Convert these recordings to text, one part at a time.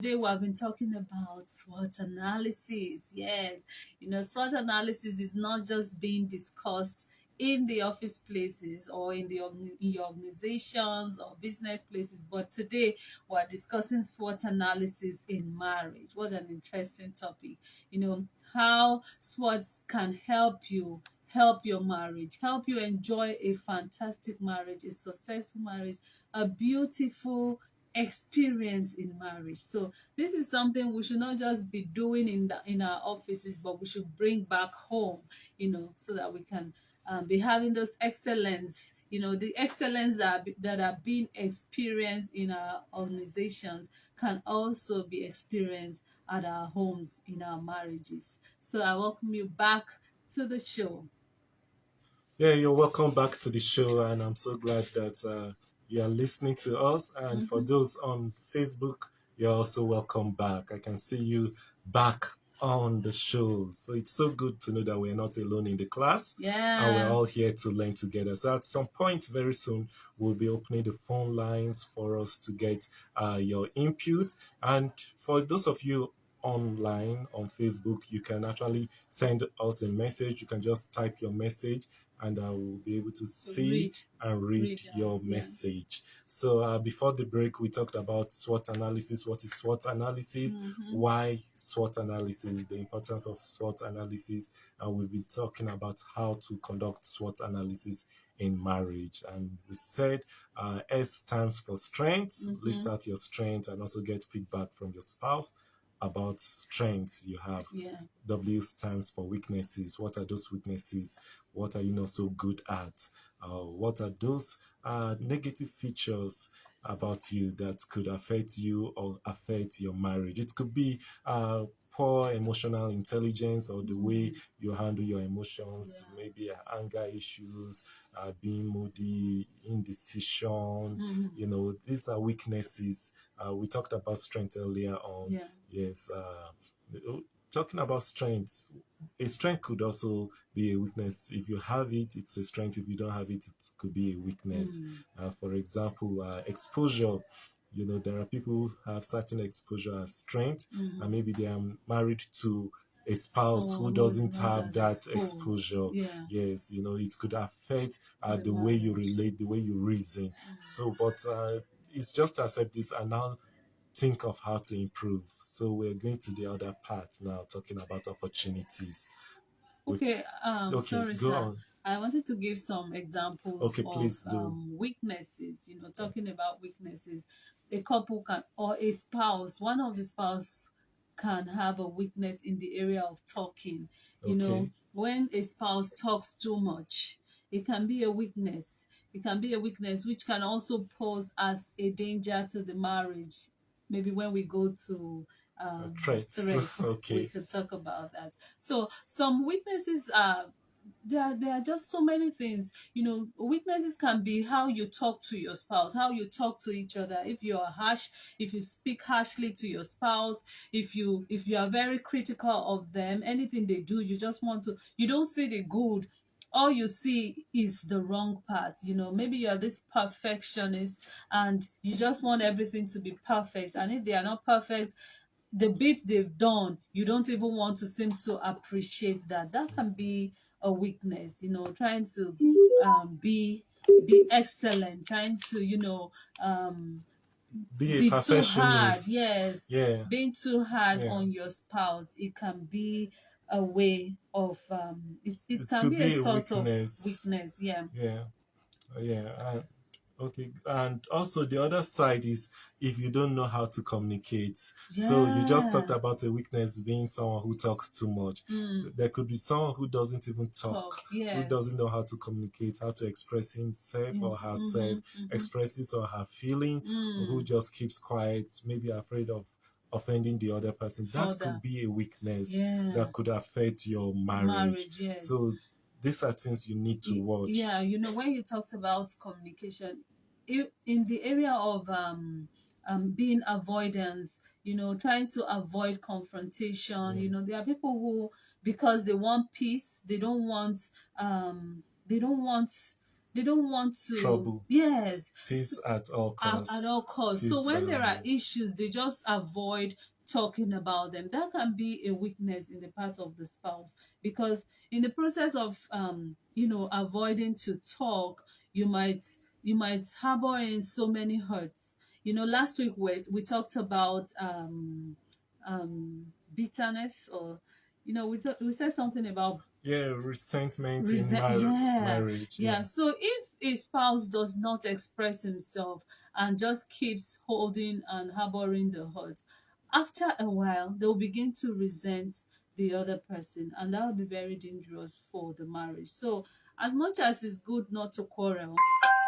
Today we have been talking about SWOT analysis. Yes, SWOT analysis is not just being discussed in the office places or in your organizations or business places, but today we're discussing SWOT analysis in marriage. What an interesting topic. How SWOTs can help your marriage, help you enjoy a fantastic marriage, a successful marriage, a beautiful experience in marriage. So this is something we should not just be doing in our offices, but we should bring back home, so that we can be having those excellence, the excellence that are being experienced in our organizations can also be experienced at our homes in our marriages. So I welcome you back to the show. Yeah, you're welcome back to the show, and I'm so glad that you are listening to us. And for Mhm. those on Facebook, you're also welcome back. I can see you back on the show. So it's so good to know that we're not alone in the class and we're Yeah. all here to learn together. So at some point very soon, we'll be opening the phone lines for us to get your input. And for those of you online on Facebook, you can actually send us a message. You can just type your message and I will be able to see Read, and read read out. your Yeah. message. So before the break, we talked about SWOT analysis. What is SWOT analysis? Mm-hmm. Why SWOT analysis? The importance of SWOT analysis, and we've been talking about how to conduct SWOT analysis in marriage. And we said S stands for strengths. List Mm-hmm. out your strengths and also get feedback from your spouse about strengths you have. Yeah. W stands for weaknesses. What are those weaknesses? What are you not so good at? What are those negative features about you that could affect you or affect your marriage? It could be poor emotional intelligence or the way Mm. you handle your emotions, Yeah. maybe anger issues, being moody, indecision. Mm. These are weaknesses. We talked about strength earlier on. Yeah. Yes. Talking about strengths, a strength could also be a weakness. If you have it, it's a strength. If you don't have it, it could be a weakness. Mm. For example, exposure. There are people who have certain exposure as strength, and Mm. maybe they are married to a spouse who Someone who is doesn't not have as that exposed. exposure. Yeah. Yes, it could affect The the way you marriage. relate, the way you reason. Mm. So, but it's just to accept this and now think of how to improve. So we're going to the other part now, talking about opportunities. We Okay. Okay, Sorry, go sir. on. I wanted to give some examples Okay, of please do. weaknesses. Talking about weaknesses, a couple can, or a spouse, one of the spouse can have a weakness in the area of talking. Okay, When a spouse talks too much, it can be a weakness. It can be a weakness which can also pose as a danger to the marriage. Maybe when we go to threats. threats, we Okay, could talk about that. So some weaknesses are, there are just so many things. Weaknesses can be how you talk to your spouse, how you talk to each other. If you are harsh, if you speak harshly to your spouse, if you are very critical of them, anything they do, you don't see the good. All you see is the wrong part. Maybe you're this perfectionist and you just want everything to be perfect. And if they are not perfect, the bits they've done, you don't even want to seem to appreciate that. That can be a weakness, trying to be excellent, trying to, be a be too hard. perfectionist. Yes, Yeah, being too hard yeah. on your spouse, it can be a way of it It can could be a be a sort of weakness. weakness. Yeah. Yeah, yeah. Okay, and also the other side is if you don't know how to communicate. So you just talked Yeah. about a weakness being someone who talks too much. Mm. There could be someone who doesn't even talk, Talk. who doesn't Yes. know how to communicate, how to express himself or herself, Mm-hmm, mm-hmm. express his or her feeling, or who Mm. just keeps quiet, maybe afraid of offending the other person. That could Further. be a weakness Yeah. that could affect your marriage. Marriage, yes. So these are things you need to watch. Yeah, when you talked about communication, in the area of being avoidance, trying to avoid confrontation. Yeah. There are people who, because they want peace, they don't want They don't want to, Trouble. yes, so, Peace at all at all costs. costs. So Peace. when there are issues, they just avoid talking about them. That can be a weakness in the part of the spouse, because in the process of avoiding to talk, you might harbor in so many hurts. Last week we talked about bitterness, or we said something about Yeah, resentment in resent. Yeah, marriage. yeah. Yeah. So if a spouse does not express himself and just keeps holding and harboring the hurt, after a while they'll begin to resent the other person, and that will be very dangerous for the marriage. So as much as it's good not to quarrel,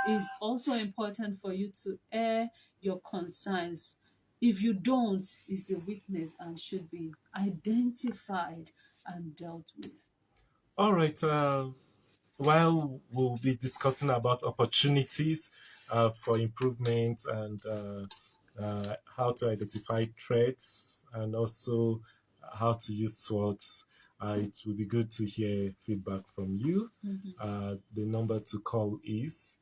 it's also important for you to air your concerns. If you don't, it's a weakness and should be identified and dealt with. All right. While we'll be discussing about opportunities for improvement and how to identify threats and also how to use SWOT, it will be good to hear feedback from you. Mhm. The number to call is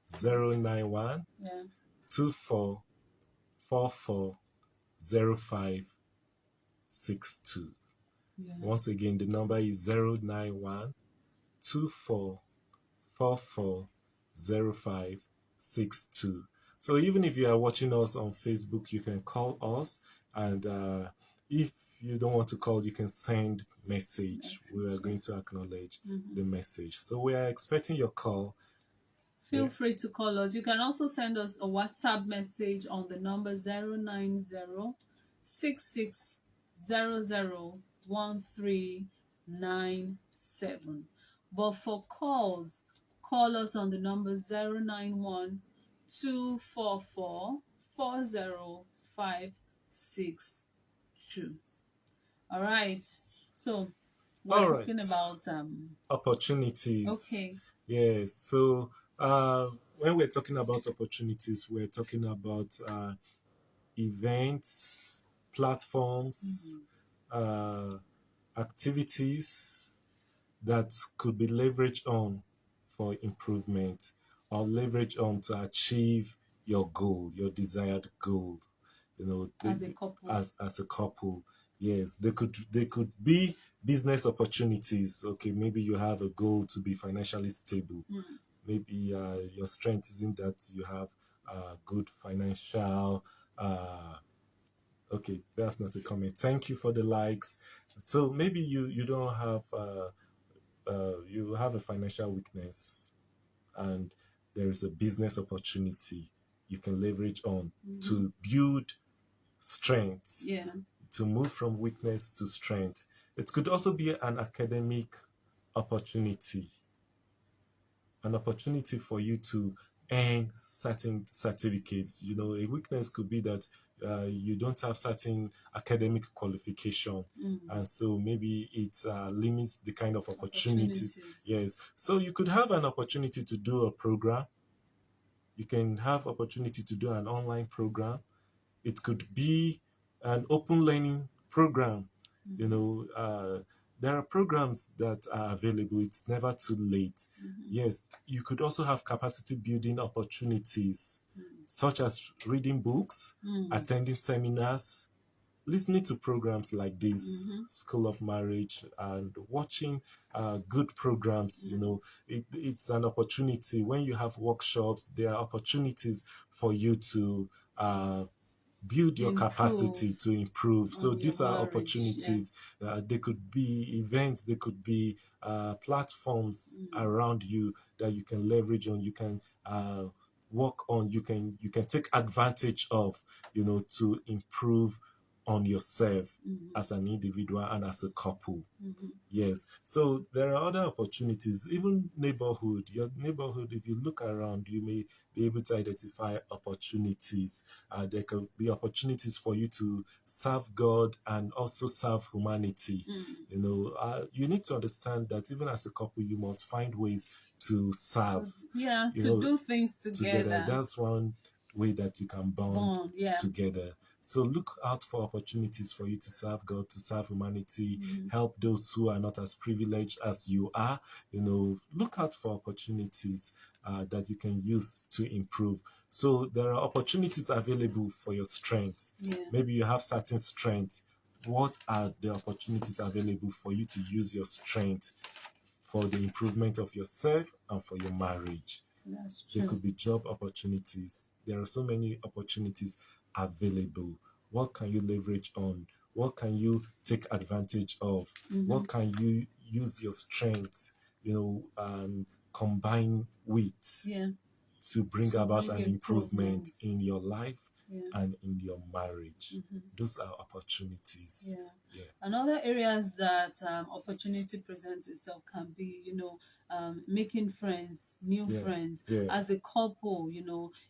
091 Yeah. 24440562. Yeah. Once again, the number is 091 24440562. So even if you are watching us on Facebook, you can call us, and if you don't want to call, you can send message. We are going to acknowledge the message. So we are expecting your call. Feel free to call us. You can also send us a WhatsApp message on the number 090-6600-1397. But for calls, call us on the number 091-244-40562. All right. So we're All talking right. about Opportunities. okay. Yes. So when we're talking about opportunities, we're talking about events, platforms, activities that could be leveraged on for improvement or leverage on to achieve your goal, your desired goal. As a couple. As a couple. Yes, they could be business opportunities. Okay, maybe you have a goal to be financially stable. Maybe your strength isn't that you have good financial. Okay, that's not a comment. Thank you for the likes. So maybe you don't have you have a financial weakness, and there is a business opportunity you can leverage on to build strength, Yeah. to move from weakness to strength. It could also be an academic opportunity, an opportunity for you to earn certain certificates. A weakness could be that you don't have certain academic qualification, and so maybe it limits the kind of opportunities. Yes, so you could have an opportunity to do a program. You can have opportunity to do an online program. It could be an open learning program. There are programs that are available. It's never too late. Yes, you could also have capacity building opportunities, such as reading books, attending seminars, listening to programs like this, School of Marriage, and watching good programs. It's an opportunity. When you have workshops, there are opportunities for you to build your capacity to improve. So these are marriage, opportunities. They could be events, they could be platforms around you that you can leverage on. You can work on. You can take advantage of. To improve on yourself as an individual and as a couple. Yes. So there are other opportunities, even neighborhood. Your neighborhood, if you look around, you may be able to identify opportunities. There could be opportunities for you to serve God and also serve humanity. You need to understand that even as a couple, you must find ways to serve. To do things together. That's one way that you can bond together. So look out for opportunities for you to serve God, to serve humanity, Mm-hmm. help those who are not as privileged as you are. Look out for opportunities that you can use to improve. So there are opportunities available for your strengths. Yeah. Maybe you have certain strengths. What are the opportunities available for you to use your strength for the improvement of yourself and for your marriage? That's There true. could be job opportunities. There are so many opportunities available. What can you leverage on? What can you take advantage of? Mm-hmm. What can you use your strengths, and combine with Yeah. to bring To about bring an improvement improvements. in your life Yeah. and in your marriage? Mm-hmm. Those are opportunities. Yeah. Yeah. And other areas that opportunity presents itself can be, making friends, new Yeah. friends. Yeah. As a couple,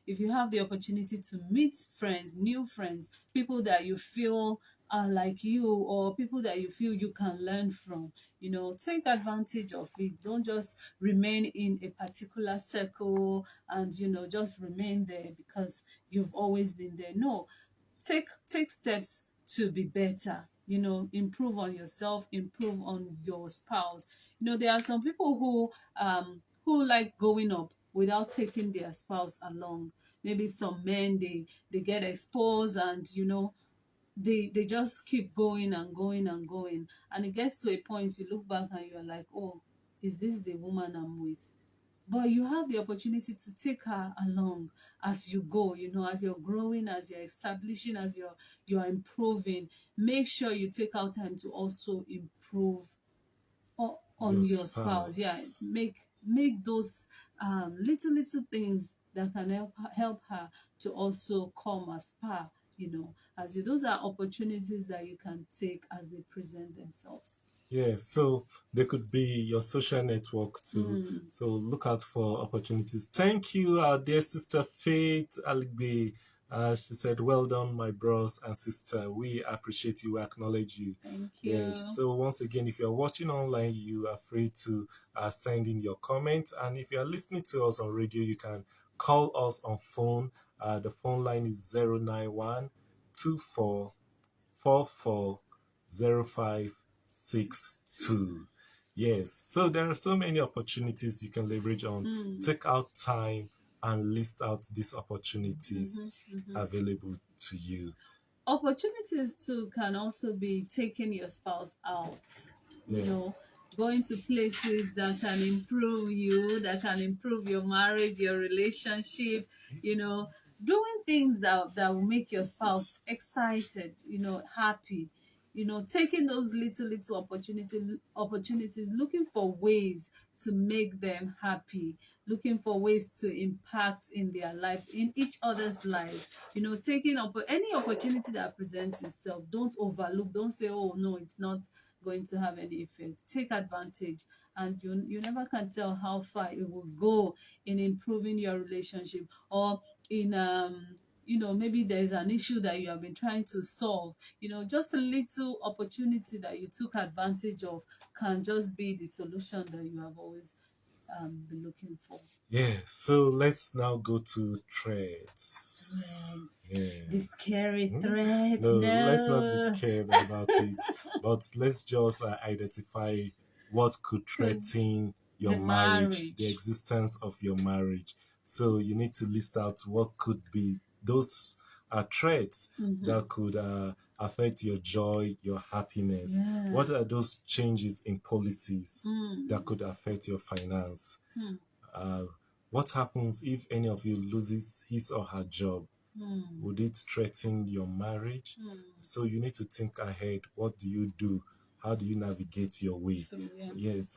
if you have the opportunity to meet friends, new friends, people that you feel are like you, or people that you feel you can learn from, take advantage of it. Don't just remain in a particular circle and, just remain there because you've always been there. No, take steps to be better, improve on yourself, improve on your spouse. There are some people who like going up without taking their spouse along. Maybe some men, they get exposed, and they just keep going and going and going, and it gets to a point you look back and you're like, oh, is this the woman I'm with? But you have the opportunity to take her along as you go, as you're growing, as you're establishing, as you're improving. Make sure you take out time to also improve on Your your spouse. Yeah, spouse. make those little things that can help her to also come as par, as you those are opportunities that you can take as they present themselves. Yeah, so they could be your social network too. Mm, So look out for opportunities. Thank you, our dear sister Faith Aligbe. She said, "Well done, my bros and sister. We appreciate you. We acknowledge you." thank Yes. you. So once again, if you're watching online, you are free to send in your comments, and if you are listening to us on radio, you can call us on phone. The phone line is 091-2444-0562. Yes, so there are so many opportunities you can leverage on. Mm. Take out time and list out these Mm-hmm, opportunities mm-hmm. available to you. Opportunities too can also be taking your spouse out, you Yeah. know, going to places that can improve you, that can improve your marriage, your relationship, doing things that will make your spouse excited, happy. Taking those little opportunities, looking for ways to make them happy, looking for ways to impact in their lives, in each other's life. Taking up any opportunity that presents itself. Don't overlook. Don't say, "Oh no, it's not going to have any effect." Take advantage, and you never can tell how far it will go in improving your relationship, or in maybe there's an issue that you have been trying to solve. Just a little opportunity that you took advantage of can just be the solution that you have always been looking for. Yeah, so let's now go to threats. Threats. Yeah. The scary Hmm? threats. No, let's not be No. scared about it, but let's just identify what could Could threaten your the marriage, the marriage. existence of your marriage. So you need to list out what could be those threats Mm-hmm. that could affect your joy, your happiness. Yeah. What are those changes in policies that Mm. could affect your finance? Mm. Uh, what happens if any of you loses his or her job? Mm. Would it threaten your marriage? Mm. So you need to think ahead. What do you do? How do you navigate your way? So yeah. Yes.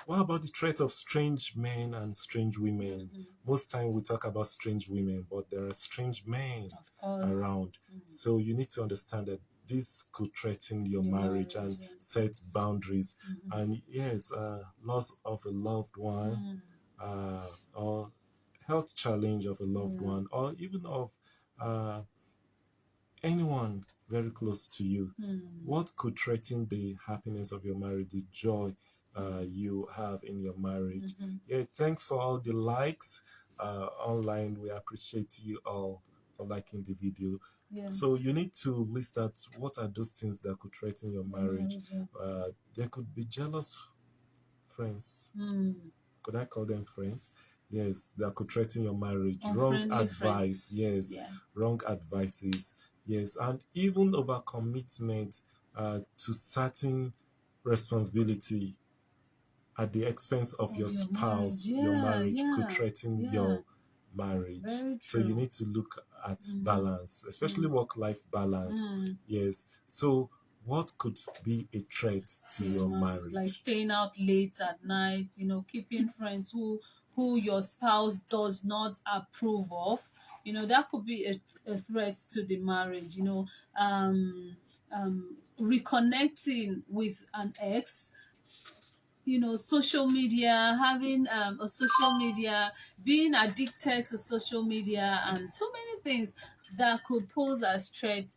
What about the threat of strange men and strange women? Mm-hmm. Most time we talk about strange women, but there are strange men Of course. around. Mm. So you need to understand that this could threaten your Your marriage marriage. and Yeah. set boundaries. Mm-hmm. And yes, loss of a loved one, Mm. or health challenge of a loved Yeah. one, or even of uh, anyone very close to you. Mm. What could threaten the happiness of your marriage, the joy you have in your marriage? Mm-hmm. Yeah, thanks for all the likes online. We appreciate you all for liking the video. Yeah. So you need to list out what are those things that could threaten your Your marriage. marriage, yeah. There could be jealous friends. Mm. Could I call them friends? Yes, that could threaten your marriage. Wrong Unfriendly advice, friends. yes, Yeah. wrong advices, yes, and even overcommitment to certain responsibility at the expense of Of your your marriage. spouse, your Yeah, marriage could yeah, threaten yeah. your marriage. Very So you true. need to look at Mm-hmm. balance, especially Mm. work-life balance. Mm. Yes. So what could be a threat to To your your marriage, like marriage? staying out late at night, keeping friends who your spouse does not approve of, that could be a threat to the marriage. Reconnecting with an ex, social media, having a social media, being addicted to social media, and so many things that could pose as threat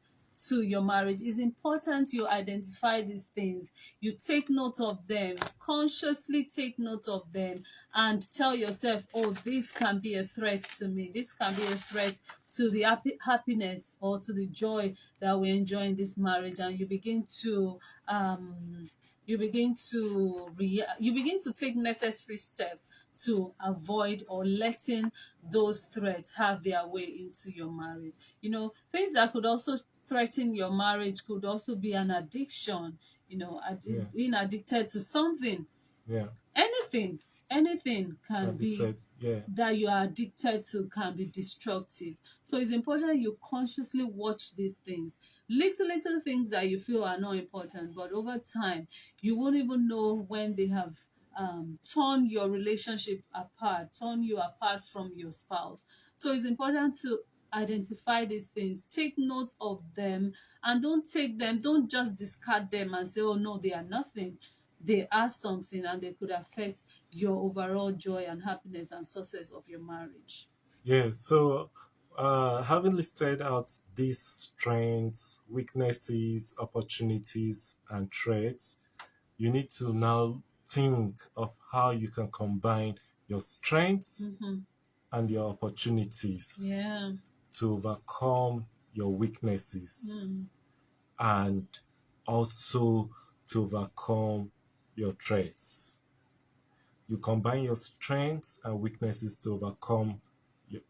to your marriage. It's important you identify these things, you take note of them, consciously take note of them, and tell yourself, oh, this can be a threat to me, this can be a threat to the happiness or to the joy that we enjoy in this marriage. And you begin to take necessary steps to avoid or letting those threats have their way into your marriage. Things that could also threaten your marriage could also be an addiction, Yeah, being addicted to something. yeah, Anything can be addicted. Yeah, that you are addicted to can be destructive. So it's important you consciously watch these things. Little things that you feel are not important, but over time, you won't even know when they have torn your relationship apart, torn you apart from your spouse. So it's important to identify these things, take note of them, and don't just discard them and say, oh no, they are nothing. They are something, and they could affect your overall joy and happiness and success of your marriage. yeah. So having listed out these strengths, weaknesses, opportunities, and threats, you need to now think of how you can combine your strengths Mm-hmm. and your opportunities Yeah. to overcome your weaknesses Mm. and also to overcome your threats. You combine your strengths and weaknesses to overcome your,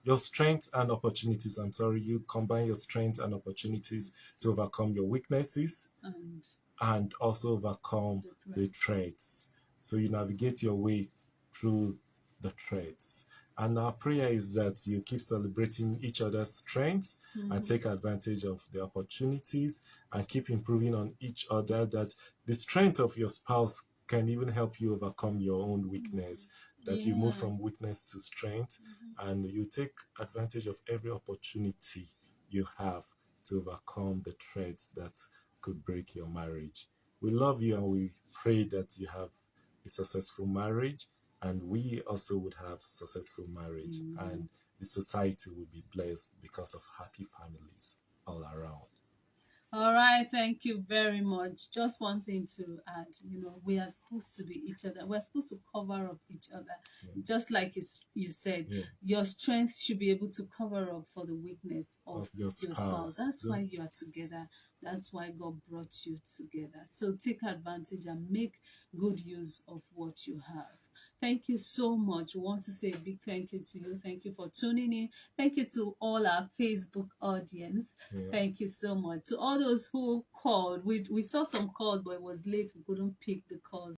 your strengths and opportunities. I'm sorry, you combine your strengths and opportunities to overcome your weaknesses And and also overcome the the threats. threats. So you navigate your way through the threats. And our prayer is that you keep celebrating each other's strengths and Mm-hmm. take advantage of the opportunities and keep improving on each other. That the strength of your spouse can even help you overcome your own weakness, that you move Yeah. from weakness to strength Mm-hmm. and you take advantage of every opportunity you have to overcome the threats that could break your marriage. We love you and we pray that you have a successful marriage and we also would have successful marriage Amen. and the society will be blessed because of happy families all around. All right, thank you very much. Just one thing to add, we are supposed to be each other. We're supposed to cover up each other. Yeah. Just like you said, Yeah. your strength should be able to cover up for the weakness of Of your your spouse. spouse. That's why you are together. That's why God brought you together. So take advantage and make good use of what you have. Thank you so much. We want to say a big thank you to you. Thank you for tuning in. Thank you to all our Facebook audience. Yeah. Thank you so much. To all those who called, we saw some calls, but it was late. We couldn't pick the calls.